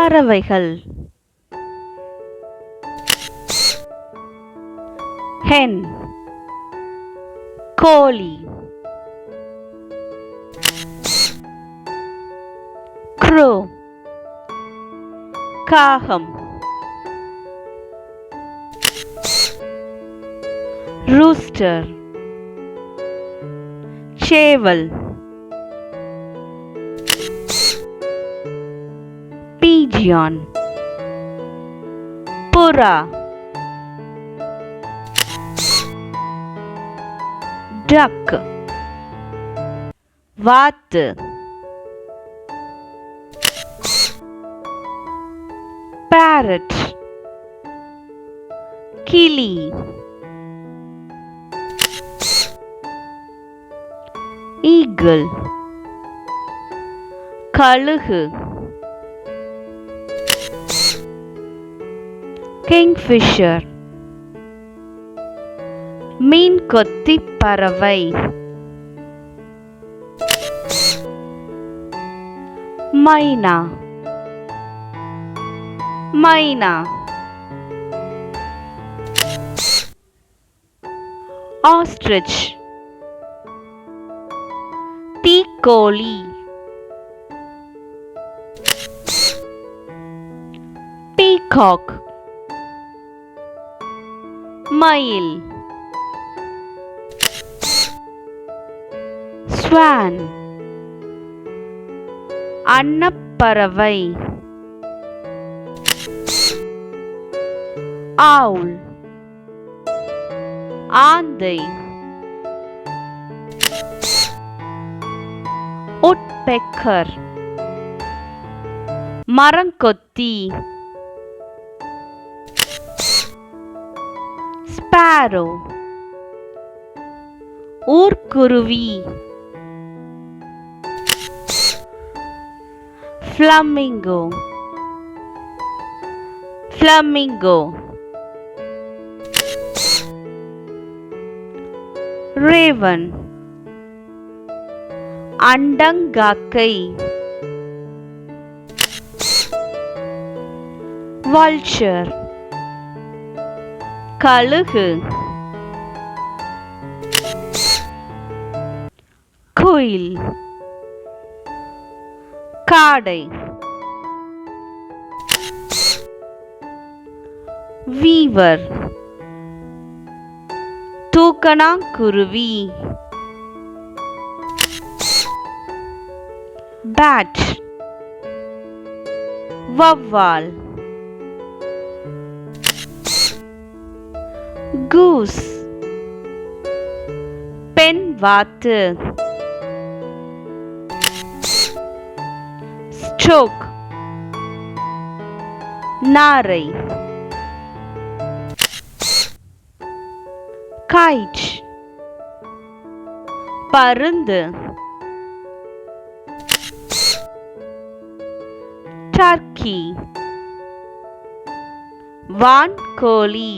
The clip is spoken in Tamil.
பறவைகள். hen கோழி. crow காகம். rooster சேவல். pigeon புறா. duck வாத்து. parrot கிளி. eagle கழுகு. kingfisher மீன் கொத்திப் பறவை. மைனா மைனா. ostrich தீக்கோழி. peacock மயில். swan அன்னப்பறவை. owl ஆந்தை. woodpecker மரங்கொத்தி. sparrow ஊர்க்குருவி. flamingo flamingo. raven அண்டங்காக்கை. vulture கழுகு. குயில் காடை. weaver தூக்கணாங்குருவி. bat வௌவால். goose பெண் வாத்து. stork நாரை. kite பருந்து. turkey வான்கோழி.